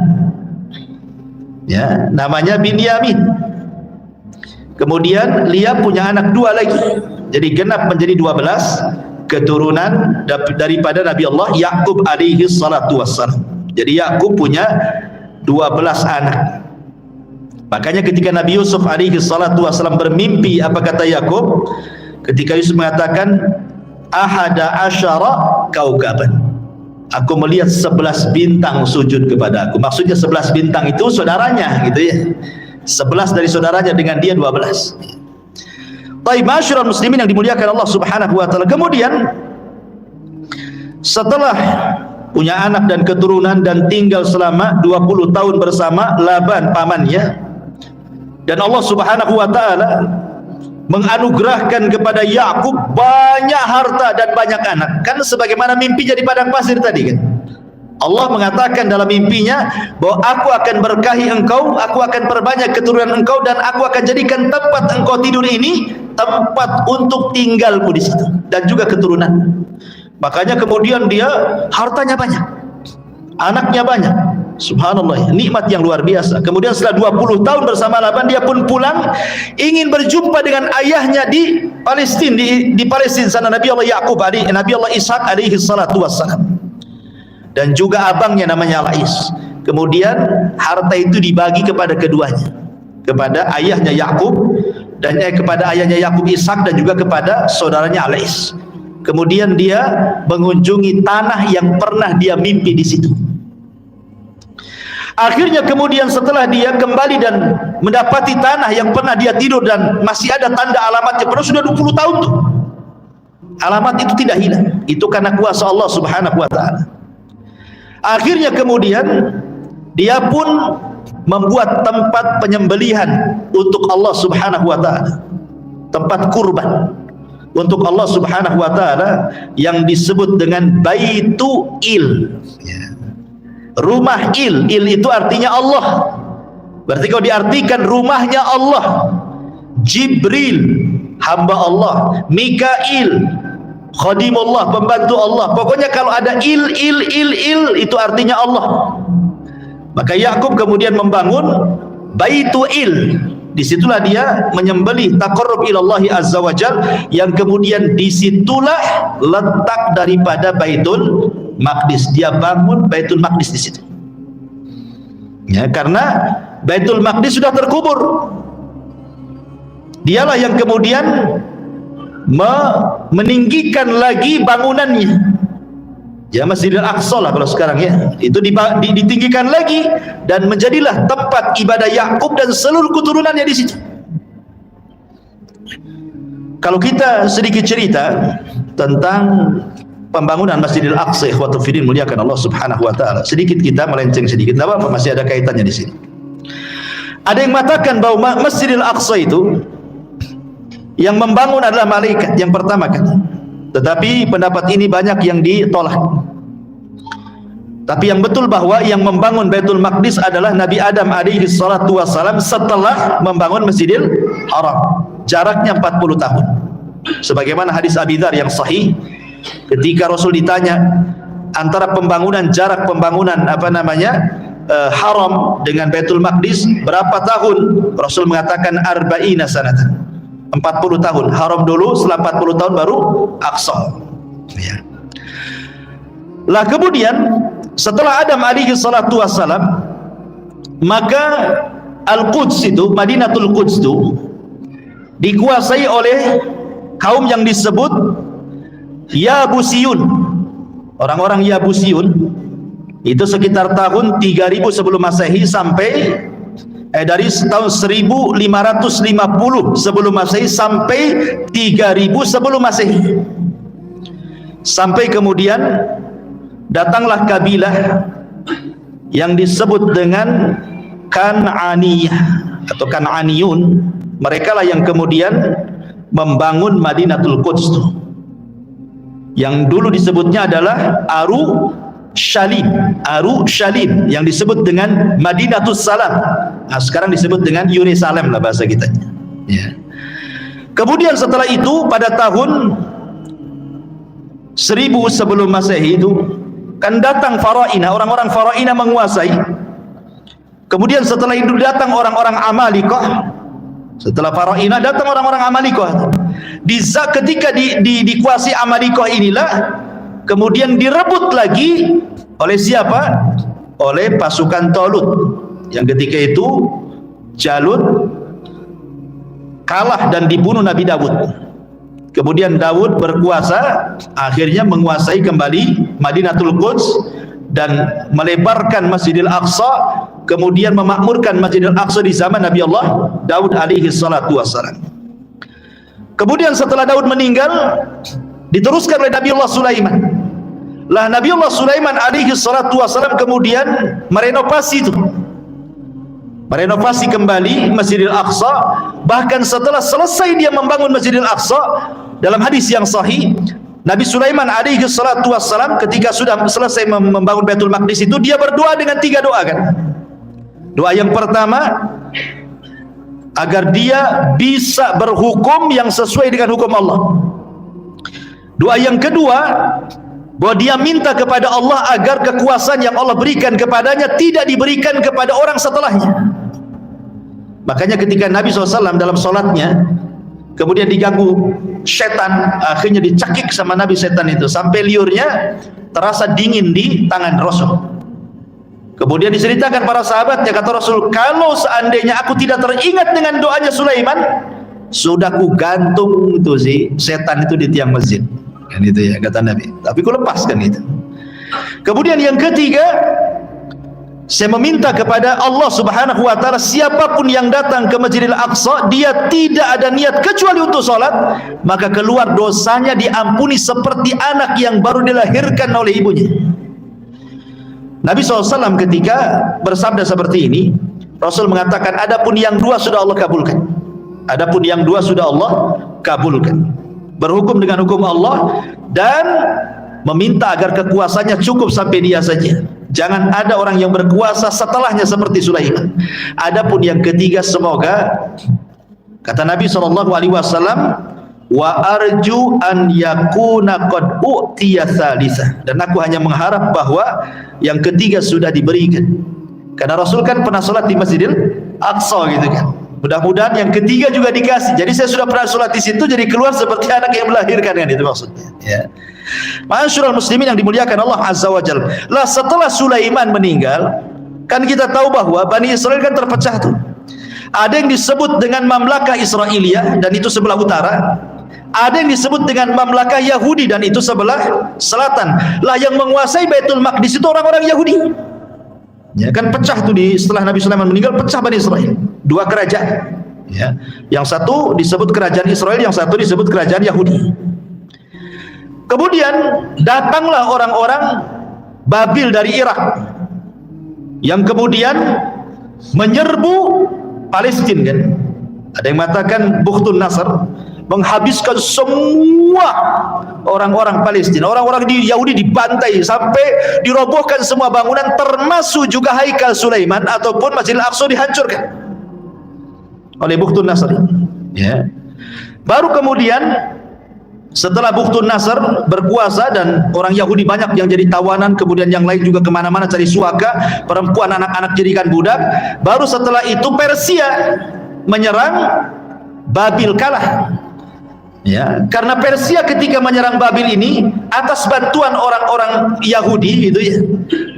Ya, namanya Binyamin. Kemudian Lia punya anak 2 lagi. Jadi genap menjadi 12 keturunan daripada Nabi Allah Yakub alaihi salatu wassalam. Jadi Yakub punya 12 anak. Makanya ketika Nabi Yusuf alaihi salatu wassalam bermimpi, apa kata Yakub? Ketika Yusuf mengatakan ahada asyara kaukaban, aku melihat 11 bintang sujud kepada aku. Maksudnya 11 bintang itu saudaranya gitu ya. 11 dari saudaranya, dengan dia 12. Baik, masyarakat muslimin yang dimuliakan Allah Subhanahu wa taala. Kemudian setelah punya anak dan keturunan dan tinggal selama 20 tahun bersama Laban pamannya, dan Allah Subhanahu wa taala menganugerahkan kepada Yakub banyak harta dan banyak anak, kan sebagaimana mimpinya di padang pasir tadi kan. Allah mengatakan dalam mimpinya bahwa aku akan berkahi engkau, aku akan perbanyak keturunan engkau, dan aku akan jadikan tempat engkau tidur ini tempat untuk tinggalku di situ dan juga keturunan. Makanya kemudian dia hartanya banyak, anaknya banyak. Subhanallah, nikmat yang luar biasa. Kemudian setelah 20 tahun bersama Laban, dia pun pulang ingin berjumpa dengan ayahnya di Palestina, di Palestina sana, Nabi Allah Yakub, Nabi Allah Ishak alaihi salatu wassalam, dan juga abangnya namanya Lais. Kemudian harta itu dibagi kepada keduanya, kepada ayahnya Yakub dan kepada ayahnya Yakub Ishak, dan juga kepada saudaranya Lais. Kemudian dia mengunjungi tanah yang pernah dia mimpi di situ. Akhirnya kemudian setelah dia kembali dan mendapati tanah yang pernah dia tidur dan masih ada tanda alamatnya, padahal sudah 20 tahun tuh, alamat itu tidak hilang. Itu karena kuasa Allah Subhanahu wa taala. Akhirnya kemudian dia pun membuat tempat penyembelihan untuk Allah Subhanahu wa taala, tempat kurban untuk Allah Subhanahu wa taala yang disebut dengan Baitu Il. Rumah Il itu artinya Allah. Berarti kalau diartikan rumahnya Allah, Jibril hamba Allah, Mikail khadimullah, pembantu Allah. Pokoknya kalau ada il itu artinya Allah. Maka Yakub kemudian membangun Baitu Il. Disitulah dia menyembelih taqarrub ilallahi azza wajal, yang kemudian disitulah letak daripada Baitul Maqdis. Dia bangun Baitul Maqdis di situ. Ya, karena Baitul Maqdis sudah terkubur. Dialah yang kemudian meninggikan lagi bangunannya. Ya, Masjidil Aqsa lah kalau sekarang ya. Itu ditinggikan lagi dan menjadilah tempat ibadah Yakub dan seluruh keturunannya di situ. Kalau kita sedikit cerita tentang pembangunan Masjidil Aqsa, ikhwatul fillah muliakan Allah Subhanahu wa taala. Sedikit kita melenceng sedikit, enggak apa-apa, masih ada kaitannya di sini. Ada yang mengatakan bahwa Masjidil Aqsa itu yang membangun adalah malaikat yang pertama kali. Tetapi pendapat ini banyak yang ditolak. Tapi yang betul bahwa yang membangun Baitul Maqdis adalah Nabi Adam alaihi salatu wassalam setelah membangun Masjidil Haram. Jaraknya 40 tahun. Sebagaimana hadis Abi Dzar yang sahih, ketika Rasul ditanya antara jarak pembangunan Haram dengan Baitul Maqdis berapa tahun, Rasul mengatakan arba'ina sanatan, 40 tahun. Haram dulu, setelah 40 tahun baru Aqsa. Ya. Lah kemudian setelah Adam alaihi salatu wassalam, maka Al-Quds itu, Madinatul Quds itu dikuasai oleh kaum yang disebut Yabusiyun. Orang-orang Yabusiyun itu sekitar tahun 3000 sebelum Masehi sampai dari tahun 1550 sebelum Masehi sampai 3000 sebelum Masehi. Sampai kemudian datanglah kabilah yang disebut dengan Kan'aniyah atau Kan'aniyun. Mereka lah yang kemudian membangun Madinatul Quds, yang dulu disebutnya adalah Aru Shalim, yang disebut dengan Madinatus Salam. Nah, sekarang disebut dengan Yerusalem lah bahasa kita. Ya. Kemudian setelah itu pada tahun 1000 sebelum Masehi itu kan datang Faraina, orang-orang Faraina menguasai. Kemudian setelah itu datang orang-orang Amalikah. Setelah Faraina datang orang-orang Amalikah. Ketika dikuasai Amalikah inilah kemudian direbut lagi oleh siapa? Oleh pasukan Talut, yang ketika itu Jalut kalah dan dibunuh Nabi Daud. Kemudian Daud berkuasa, akhirnya menguasai kembali Madinatul Quds dan melebarkan Masjidil Aqsa kemudian memakmurkan Masjidil Aqsa di zaman Nabi Allah Daud alaihi salatu wassalam. Kemudian setelah Daud meninggal, diteruskan oleh Nabi Allah Sulaiman. Lah Nabi Allah Sulaiman alaihi salatu wassalam kemudian merenovasi itu, merenovasi kembali Masjidil Aqsa. Bahkan setelah selesai dia membangun Masjidil Aqsa, dalam hadis yang sahih, Nabi Sulaiman alaihi salatu wassalam ketika sudah selesai membangun Baitul Maqdis itu, dia berdoa dengan 3 doa kan. Doa yang pertama, agar dia bisa berhukum yang sesuai dengan hukum Allah. Doa yang kedua, bahwa dia minta kepada Allah agar kekuasaan yang Allah berikan kepadanya tidak diberikan kepada orang setelahnya. Makanya ketika Nabi SAW dalam sholatnya kemudian diganggu setan, akhirnya dicakik sama Nabi setan itu sampai liurnya terasa dingin di tangan Rasul. Kemudian diceritakan para sahabatnya, kata Rasul, kalau seandainya aku tidak teringat dengan doanya Sulaiman, sudah ku gantung itu si setan itu di tiang masjid kan, itu ya kata Nabi, tapi ku lepaskan itu. Kemudian yang ketiga, saya meminta kepada Allah Subhanahu wa taala, siapapun yang datang ke Masjidil Aqsa, dia tidak ada niat kecuali untuk sholat, maka keluar dosanya diampuni seperti anak yang baru dilahirkan oleh ibunya. Nabi SAW ketika bersabda seperti ini, Rasul mengatakan, adapun yang 2 sudah Allah kabulkan. Adapun yang 2 sudah Allah kabulkan. Berhukum dengan hukum Allah dan meminta agar kekuasaannya cukup sampai dia saja. Jangan ada orang yang berkuasa setelahnya seperti Sulaiman. Adapun yang ketiga, semoga, kata Nabi SAW, wa arju an yakuna qad u'tiya tsalitsah, dan aku hanya mengharap bahwa yang ketiga sudah diberikan. Karena Rasul kan pernah sholat di Masjidil Aqsa gitu kan. Mudah-mudahan yang ketiga juga dikasih. Jadi saya sudah pernah sholat di situ, jadi keluar seperti anak yang melahirkan kan, itu maksudnya. Ya. Ma'asyiral muslimin yang dimuliakan Allah Azza wa Jalla. Lah setelah Sulaiman meninggal, kan kita tahu bahwa Bani Israel kan terpecah tuh. Ada yang disebut dengan Mamlakah Israiliyah dan itu sebelah utara. Ada yang disebut dengan Mamlakah Yahudi dan itu sebelah selatan. Lah yang menguasai Baitul Maqdis itu orang-orang Yahudi. Ya kan pecah tuh setelah Nabi Sulaiman meninggal, pecah Bani Israel. 2 kerajaan. Ya. Yang satu disebut kerajaan Israel, yang satu disebut kerajaan Yahudi. Kemudian datanglah orang-orang Babil dari Irak yang kemudian menyerbu Palestina kan. Ada yang mengatakan Bukhtun Nasr, menghabiskan semua orang-orang Palestina. Orang-orang di Yahudi dibantai sampai dirobohkan semua bangunan, termasuk juga Haikal Sulaiman ataupun Masjidil Aqsa dihancurkan oleh Bukhtun Nasr. Ya. Baru kemudian setelah Bukhtun Nasr berkuasa dan orang Yahudi banyak yang jadi tawanan, kemudian yang lain juga kemana-mana cari suaka, perempuan anak-anak jadikan budak. Baru setelah itu Persia menyerang, Babil kalah. Ya, karena Persia ketika menyerang Babil ini atas bantuan orang-orang Yahudi gitu ya.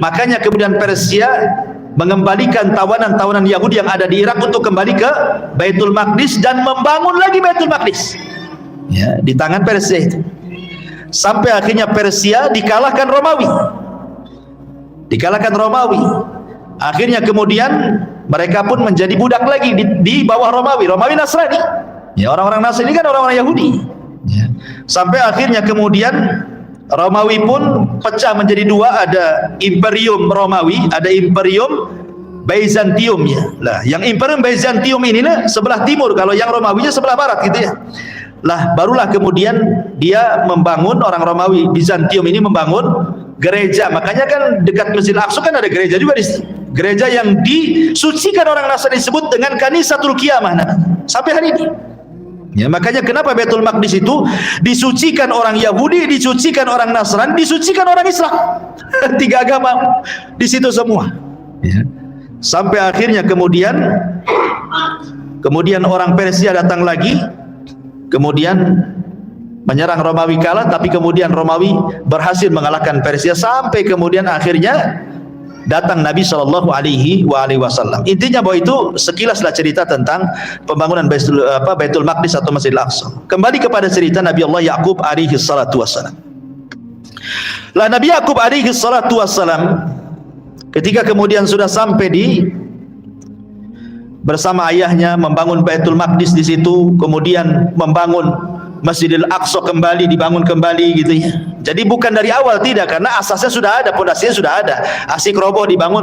Makanya kemudian Persia mengembalikan tawanan-tawanan Yahudi yang ada di Irak untuk kembali ke Baitul Maqdis dan membangun lagi Baitul Maqdis. Ya, di tangan Persia itu. Sampai akhirnya Persia dikalahkan Romawi. Dikalahkan Romawi. Akhirnya kemudian mereka pun menjadi budak lagi di bawah Romawi. Romawi Nasrani. Ya, orang-orang Nasrani kan orang-orang Yahudi. Ya. Sampai akhirnya kemudian Romawi pun pecah menjadi 2, ada Imperium Romawi, ada Imperium Byzantium ya. Lah, yang Imperium Byzantium ini nah, sebelah timur, kalau yang Romawinya sebelah barat gitu ya. Lah, barulah kemudian dia membangun, orang Romawi Bizantium ini membangun gereja. Makanya kan dekat Masjid Al-Aqsa kan ada gereja juga di situ. Gereja yang disucikan orang Nasrani disebut dengan Kanisatul Qiyamah sampai hari ini. Ya, makanya kenapa Baitul Maqdis itu disucikan orang Yahudi, disucikan orang Nasrani, disucikan orang Islam. 3 agama di situ semua. Ya. Sampai akhirnya kemudian orang Persia datang lagi, kemudian menyerang Romawi kalah, tapi kemudian Romawi berhasil mengalahkan Persia sampai kemudian akhirnya datang Nabi SAW. Intinya bahwa itu sekilaslah cerita tentang pembangunan Baitul Maqdis atau Masjidil Aqsa. Kembali kepada cerita Nabi Allah Yaqub alaihi salatu wassalam. Lah Nabi Yaqub alaihi salatu wassalam Ketika kemudian sudah sampai di bersama ayahnya membangun Baitul Maqdis di situ, kemudian membangun Masjidil Aqsa kembali, dibangun kembali gitu ya. Jadi bukan dari awal, tidak, karena asasnya sudah ada, pondasinya sudah ada. Asik roboh dibangun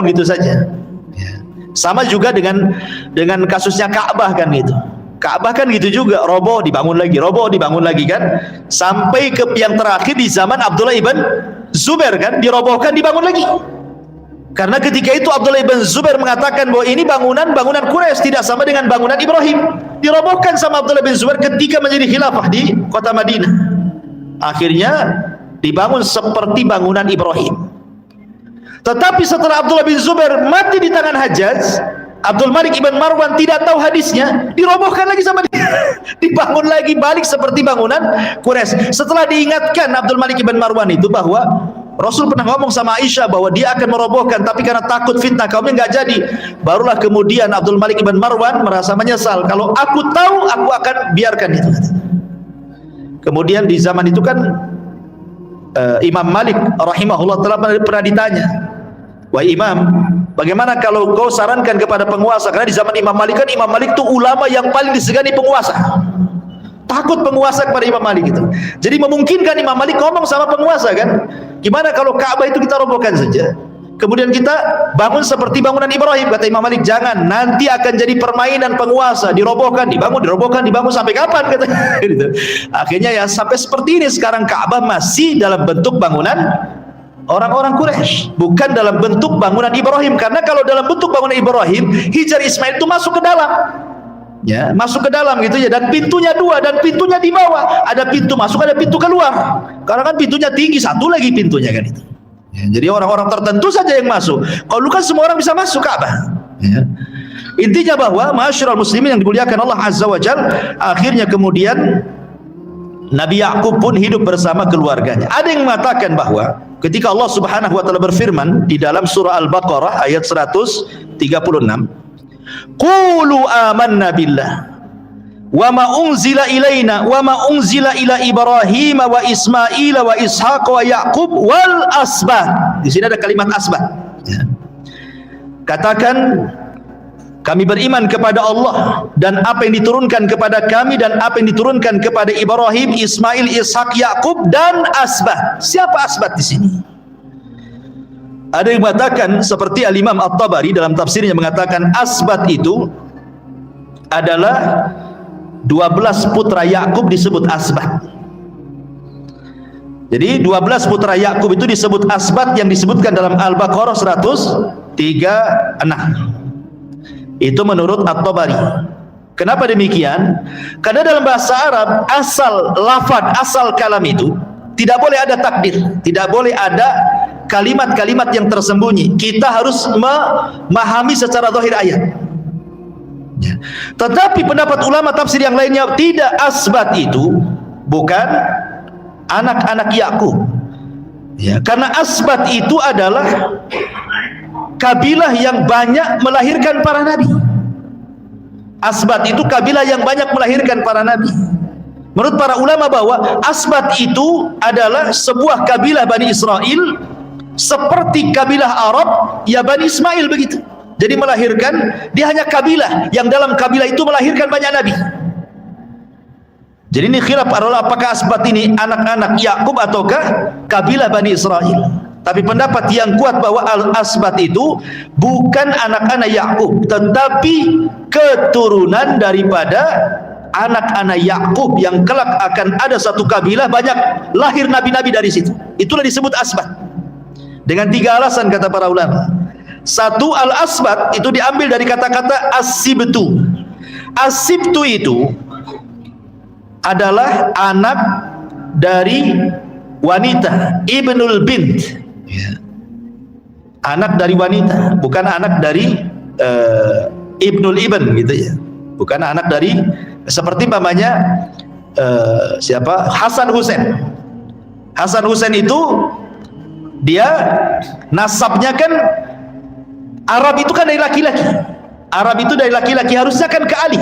gitu saja. Sama juga dengan kasusnya Ka'bah kan gitu. Ka'bah kan gitu juga, roboh dibangun lagi kan, sampai ke yang terakhir di zaman Abdullah ibn Zubair kan, dirobohkan dibangun lagi. Karena ketika itu Abdullah ibn Zubair mengatakan bahwa ini bangunan Quraisy, tidak sama dengan bangunan Ibrahim. Dirobohkan sama Abdullah bin Zubair ketika menjadi khilafah di kota Madinah. Akhirnya dibangun seperti bangunan Ibrahim. Tetapi setelah Abdullah bin Zubair mati di tangan Hajjaj, Abdul Malik ibn Marwan tidak tahu hadisnya, dirobohkan lagi sama dia. Dibangun lagi balik seperti bangunan Quraisy. Setelah diingatkan Abdul Malik ibn Marwan itu bahwa Rasul pernah ngomong sama Aisyah bahwa dia akan merobohkan, tapi karena takut fitnah kaumnya nggak jadi. Barulah kemudian Abdul Malik ibn Marwan merasa menyesal. Kalau aku tahu, aku akan biarkan itu. Kemudian di zaman itu kan Imam Malik rahimahullah telah pernah ditanya, wahai Imam, bagaimana kalau kau sarankan kepada penguasa? Karena di zaman Imam Malik kan, Imam Malik itu ulama yang paling disegani penguasa. Takut penguasa kepada Imam Malik itu. Jadi memungkinkan Imam Malik ngomong sama penguasa kan, gimana kalau Ka'bah itu kita robohkan saja, kemudian kita bangun seperti bangunan Ibrahim? Kata Imam Malik, jangan, nanti akan jadi permainan penguasa, dirobohkan, dibangun sampai kapan kata. Akhirnya ya sampai seperti ini sekarang, Ka'bah masih dalam bentuk bangunan orang-orang Quraisy, bukan dalam bentuk bangunan Ibrahim. Karena kalau dalam bentuk bangunan Ibrahim, Hijar Ismail itu masuk ke dalam. Ya, masuk ke dalam gitu ya, dan pintunya dua, dan pintunya di bawah, ada pintu masuk, ada pintu keluar. Karena kan pintunya tinggi, satu lagi pintunya kan itu. Ya, jadi orang-orang tertentu saja yang masuk. Kalau kan semua orang bisa masuk Ka'bah. Ya. Intinya bahwa ma'asyiral muslimin yang dimuliakan Allah Azza wa Jalla, akhirnya kemudian Nabi Yakub pun hidup bersama keluarganya. Ada yang mengatakan bahwa ketika Allah Subhanahu wa taala berfirman di dalam surah Al-Baqarah ayat 136, qulu amanna billah wa ma unzila ilaina wa ma unzila ila Ibrahim wa Ismail wa Ishaq wa Yaqub wal asbat. Di sini ada kalimat asbat. Ya. Katakan, kami beriman kepada Allah dan apa yang diturunkan kepada kami dan apa yang diturunkan kepada Ibrahim, Ismail, Ishaq, Yaqub dan asbat. Siapa asbat di sini? Ada yang mengatakan seperti Al-Imam At-Tabari dalam tafsirnya mengatakan asbat itu adalah 12 putra Yakub disebut asbat. Jadi 12 putra Yakub itu disebut asbat yang disebutkan dalam Al-Baqarah 136. Itu menurut At-Tabari. Kenapa demikian? Karena dalam bahasa Arab asal lafaz, asal kalam itu tidak boleh ada takdir, tidak boleh ada kalimat-kalimat yang tersembunyi. Kita harus memahami secara zahir ayat. Ya. Tetapi pendapat ulama tafsir yang lainnya tidak, asbat itu bukan anak-anak Yakub. Ya, karena asbat itu adalah kabilah yang banyak melahirkan para nabi. Asbat itu kabilah yang banyak melahirkan para nabi. Menurut para ulama bahwa asbat itu adalah sebuah kabilah Bani Israel seperti kabilah Arab ya Bani Ismail begitu. Jadi melahirkan, dia hanya kabilah yang dalam kabilah itu melahirkan banyak nabi. Jadi ini khilaf adalah apakah asbat ini anak-anak Yakub ataukah kabilah Bani Israel. Tapi pendapat yang kuat bahwa al-asbat itu bukan anak-anak Yakub, tetapi keturunan daripada anak-anak Yakub yang kelak akan ada satu kabilah banyak lahir nabi-nabi dari situ. Itulah disebut asbat. Dengan 3 alasan kata para ulama. Satu, al-asbat itu diambil dari kata-kata as-sibtu. As-sibtu itu adalah anak dari wanita, ibnul bint. Ya. Anak dari wanita, bukan anak dari ibnul ibn gitu ya. Bukan anak dari seperti namanya siapa? Hasan Husain. Hasan Husain itu dia nasabnya kan Arab, itu kan dari laki-laki. Arab itu dari laki-laki, harusnya kan ke Ali,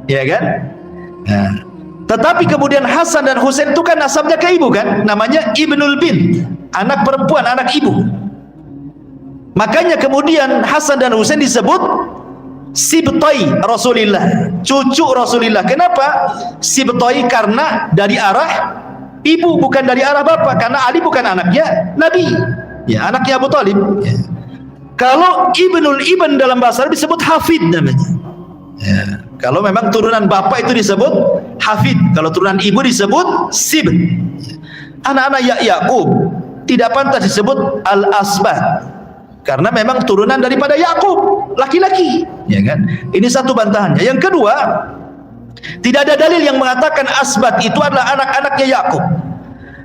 ya kan? Nah, tetapi kemudian Hasan dan Husain itu kan nasabnya ke ibu kan, namanya ibnul bint, anak perempuan, anak ibu. Makanya kemudian Hasan dan Husain disebut sibtai Rasulullah, cucu Rasulullah. Kenapa sibtai? Karena dari arah ibu, bukan dari arah bapak. Karena Ali bukan anaknya Nabi, ya, anaknya Abu Talib, ya. Kalau ibnul ibn dalam bahasa Arab disebut hafid namanya, ya. Kalau memang turunan bapak itu disebut hafid, kalau turunan ibu disebut sib. Anak-anak Yakub tidak pantas disebut al-asbat, karena memang turunan daripada Yakub, laki-laki, ya kan? Ini satu bantahannya. Yang kedua, tidak ada dalil yang mengatakan asbat itu adalah anak-anaknya Yakub.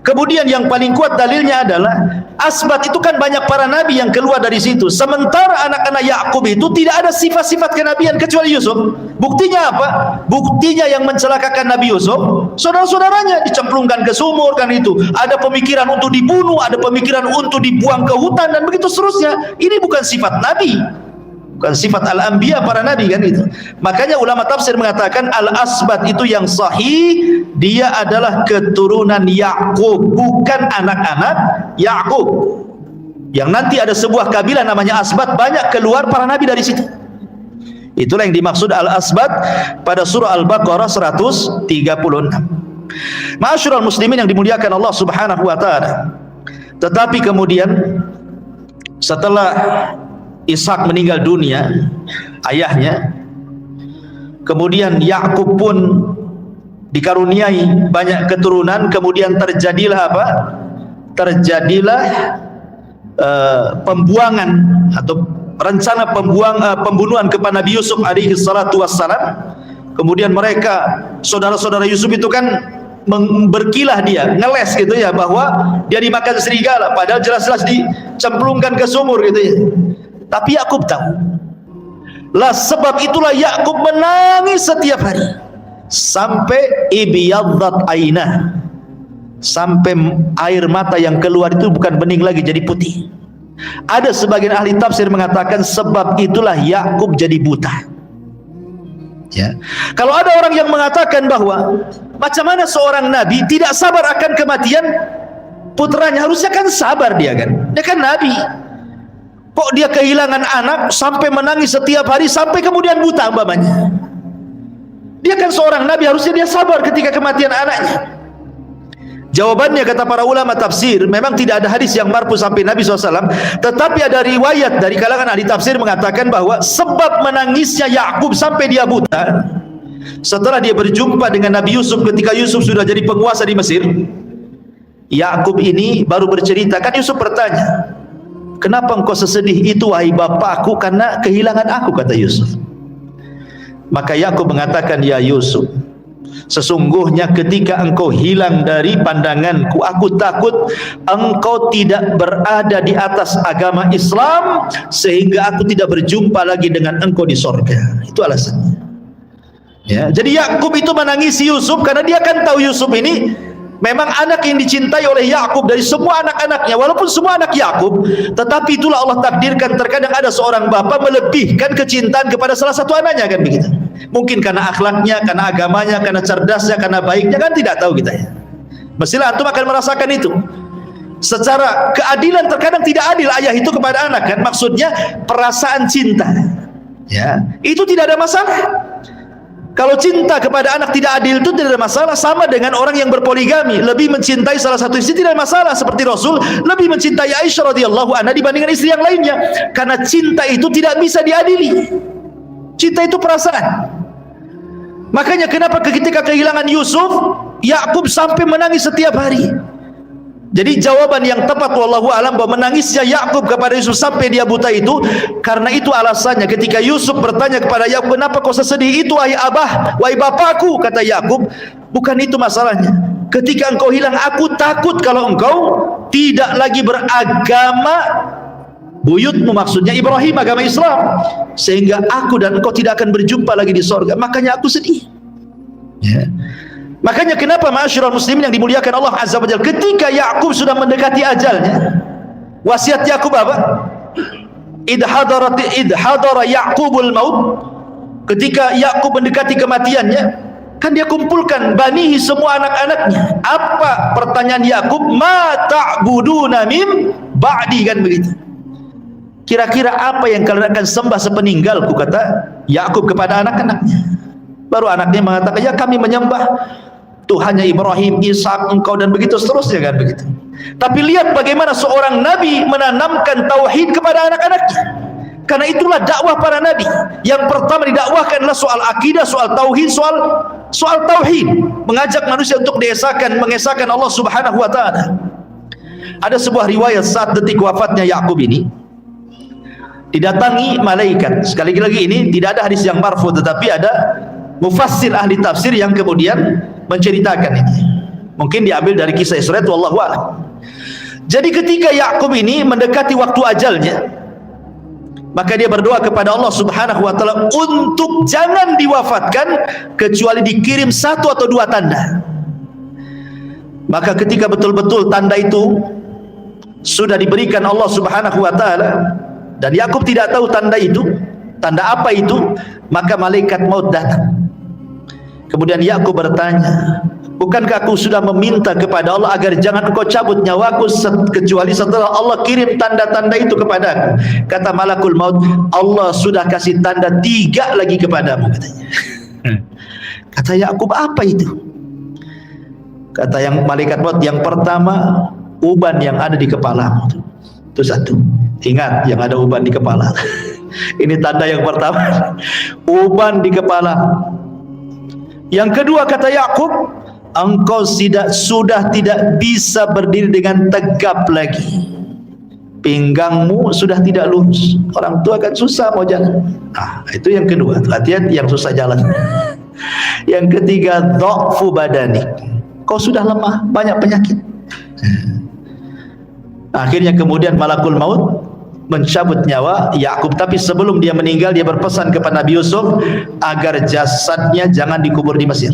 Kemudian yang paling kuat dalilnya adalah asbat itu kan banyak para nabi yang keluar dari situ. Sementara anak-anak Yakub itu tidak ada sifat-sifat kenabian kecuali Yusuf. Buktinya apa? Buktinya yang mencelakakan Nabi Yusuf, saudara-saudaranya dicemplungkan ke sumur, kan itu. Ada pemikiran untuk dibunuh, ada pemikiran untuk dibuang ke hutan, dan begitu seterusnya. Ini bukan sifat nabi, bukan sifat al-anbiya, para nabi, kan itu. Makanya ulama tafsir mengatakan al-asbat itu yang sahih, dia adalah keturunan Yakub, bukan anak-anak Yakub. Yang nanti ada sebuah kabilah namanya asbat, banyak keluar para nabi dari situ. Itulah yang dimaksud al-asbat pada surah Al-Baqarah 136. Ma'asyiral muslimin yang dimuliakan Allah Subhanahu wa taala. Tetapi kemudian setelah Ishak meninggal dunia, ayahnya, kemudian Yakub pun dikaruniai banyak keturunan. Kemudian terjadilah apa? Terjadilah pembuangan atau rencana pembunuhan kepada Nabi Yusuf alaihi salatu wassalam. Kemudian mereka, saudara-saudara Yusuf itu kan berkilah, dia ngeles gitu ya, bahwa dia dimakan serigala, padahal jelas-jelas dicemplungkan ke sumur gitu ya. Tapi Yakub tahu. Lah sebab itulah Yakub menangis setiap hari sampai ibiyaddat ainah, sampai air mata yang keluar itu bukan bening lagi, jadi putih. Ada sebagian ahli tafsir mengatakan sebab itulah Yakub jadi buta. Ya. Kalau ada orang yang mengatakan bahwa macam mana seorang nabi tidak sabar akan kematian putranya, harusnya kan sabar dia kan. Dia kan nabi. Kok dia kehilangan anak sampai menangis setiap hari sampai kemudian buta umpamanya? Dia kan seorang nabi, harusnya dia sabar ketika kematian anaknya. Jawabannya kata para ulama tafsir, memang tidak ada hadis yang marfu sampai Nabi SAW, tetapi ada riwayat dari kalangan ahli tafsir mengatakan bahwa sebab menangisnya Yakub sampai dia buta setelah dia berjumpa dengan Nabi Yusuf ketika Yusuf sudah jadi penguasa di Mesir. Yakub ini baru bercerita, kan Yusuf bertanya, kenapa engkau sesedih itu wahai bapakku? Karena kehilangan aku, kata Yusuf. Maka Yakub mengatakan, ya Yusuf, sesungguhnya ketika engkau hilang dari pandanganku, aku takut engkau tidak berada di atas agama Islam sehingga aku tidak berjumpa lagi dengan engkau di sorga. Itu alasannya. Ya, jadi Yakub itu menangisi Yusuf karena dia kan tahu Yusuf ini memang anak yang dicintai oleh Yakub dari semua anak-anaknya. Walaupun semua anak Yakub, tetapi itulah Allah takdirkan terkadang ada seorang bapak melebihkan kecintaan kepada salah satu anaknya, kan begitu. Mungkin karena akhlaknya, karena agamanya, karena cerdasnya, karena baiknya, kan tidak tahu kita ya. Mestilah antum akan merasakan itu. Secara keadilan terkadang tidak adil ayah itu kepada anak, kan maksudnya perasaan cinta. Ya, itu tidak ada masalah. Kalau cinta kepada anak tidak adil itu tidak ada masalah. Sama dengan orang yang berpoligami, lebih mencintai salah satu istri tidak ada masalah. Seperti Rasul lebih mencintai Aisyah radhiyallahu anha dibandingkan istri yang lainnya, karena cinta itu tidak bisa diadili. Cinta itu perasaan. Makanya kenapa ketika kehilangan Yusuf, Yakub sampai menangis setiap hari. Jadi jawaban yang tepat wallahu alam bahwa menangisnya Yakub kepada Yusuf sampai dia buta itu karena itu alasannya. Ketika Yusuf bertanya kepada Yakub, kenapa kau sesedih itu wahai abah, wahai bapakku? Kata Yakub, bukan itu masalahnya. Ketika engkau hilang, aku takut kalau engkau tidak lagi beragama buyutmu, maksudnya Ibrahim, agama Islam, sehingga aku dan engkau tidak akan berjumpa lagi di sorga. Makanya aku sedih. Ya. Makanya kenapa ma'asyiral muslimin yang dimuliakan Allah Azza wa Jalla, ketika Yakub sudah mendekati ajalnya, wasiat Yakub apa? Idh hadara Yaqubul maut, ketika Yakub mendekati kematiannya, kan dia kumpulkan banihi, semua anak-anaknya. Apa pertanyaan Yakub? Ma ta'buduna mim ba'di, kan begitu. Kira-kira apa yang kalian akan sembah sepeninggalku, kata Yakub kepada anak-anaknya. Baru anaknya mengatakan, ya kami menyembah Tuhannya Ibrahim, Ishak, engkau, dan begitu seterusnya, kan begitu. Tapi lihat bagaimana seorang nabi menanamkan tauhid kepada anak-anaknya. Karena itulah dakwah para nabi. Yang pertama didakwahkan adalah soal akidah, soal tauhid, soal tauhid, mengajak manusia untuk mengesahkan Allah Subhanahu wa taala. Ada sebuah riwayat saat detik wafatnya Yakub ini, didatangi malaikat. Sekali lagi ini tidak ada hadis yang marfu, tetapi ada mufassir ahli tafsir yang kemudian menceritakan ini. Mungkin diambil dari kisah Isra, wallahu a'lam. Jadi ketika Yakub ini mendekati waktu ajalnya, maka dia berdoa kepada Allah Subhanahu wa taala untuk jangan diwafatkan kecuali dikirim 1 atau 2 tanda. Maka ketika betul-betul tanda itu sudah diberikan Allah Subhanahu wa taala, dan Yakub tidak tahu tanda itu, tanda apa itu, maka malaikat maut datang. Kemudian Yakub bertanya, bukankah aku sudah meminta kepada Allah agar jangan engkau cabut nyawaku kecuali setelah Allah kirim tanda-tanda itu kepadaku? Kata malakul maut, Allah sudah kasih tanda 3 lagi kepadamu, katanya. Kata Yakub, apa itu? Kata yang malaikat maut, yang pertama, uban yang ada di kepalamu. Itu 1. Ingat, yang ada uban di kepala. Ini tanda yang pertama, uban di kepala. Yang kedua, kata Yakub, engkau sudah tidak bisa berdiri dengan tegap lagi. Pinggangmu sudah tidak lurus. Orang tua kan susah mau jalan. Itu yang kedua. Hati-hati yang susah jalan. Yang ketiga, dha'fu badanik. Kau sudah lemah, banyak penyakit. Akhirnya kemudian malakul maut mencabut nyawa Yakub, tapi sebelum dia meninggal dia berpesan kepada Nabi Yusuf agar jasadnya jangan dikubur di Mesir.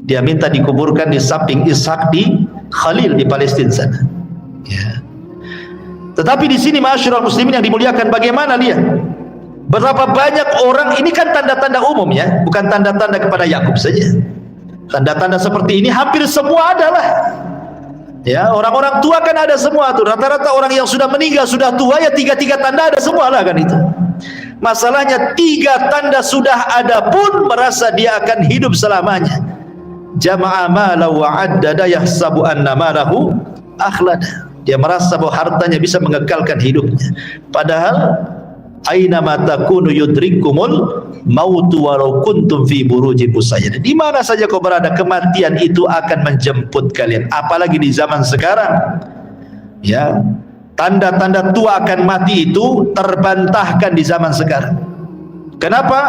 Dia minta dikuburkan di samping Ishak di Khalil di Palestina sana. Ya. Tetapi di sini ma'asyiral muslimin yang dimuliakan, bagaimana lihat berapa banyak orang, ini kan tanda-tanda umum ya, bukan tanda-tanda kepada Yakub saja. Tanda-tanda seperti ini hampir semua adalah. Ya, orang-orang tua kan ada semua tuh. Rata-rata orang yang sudah meninggal, sudah tua, ya 3 tanda ada semua lah kan itu. Masalahnya 3 tanda sudah ada pun merasa dia akan hidup selamanya. Jama'a mala wa addada yahsabu anna malahu akhlada. Dia merasa bahwa hartanya bisa mengekalkan hidupnya. Padahal aina ma takunu yudrikumul mautu walau kuntum fi burujin musayyada. Di mana saja kau berada, kematian itu akan menjemput kalian. Apalagi di zaman sekarang, ya, tanda-tanda tua akan mati itu terbantahkan di zaman sekarang. Kenapa?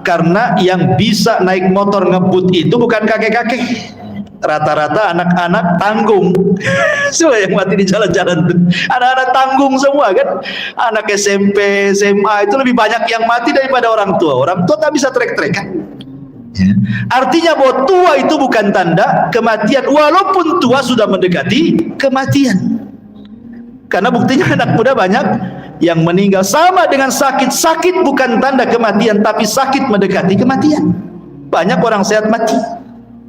Karena yang bisa naik motor ngebut itu bukan kakek-kakek, rata-rata anak-anak tanggung. Semua yang mati di jalan-jalan, anak-anak tanggung semua kan. Anak SMP, SMA itu lebih banyak yang mati daripada orang tua. Orang tua tak bisa trek-trek kan. Ya. Artinya bahwa tua itu bukan tanda kematian, walaupun tua sudah mendekati kematian. Karena buktinya anak muda banyak yang meninggal. Sama dengan sakit. Sakit bukan tanda kematian, tapi sakit mendekati kematian. Banyak orang sehat mati.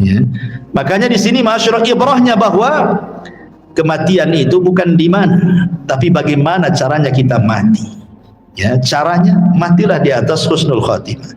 Ya. Makanya di sini masyarakat ibrahnya bahwa kematian itu bukan di mana, tapi bagaimana caranya kita mati. Ya, caranya matilah di atas husnul khatimah.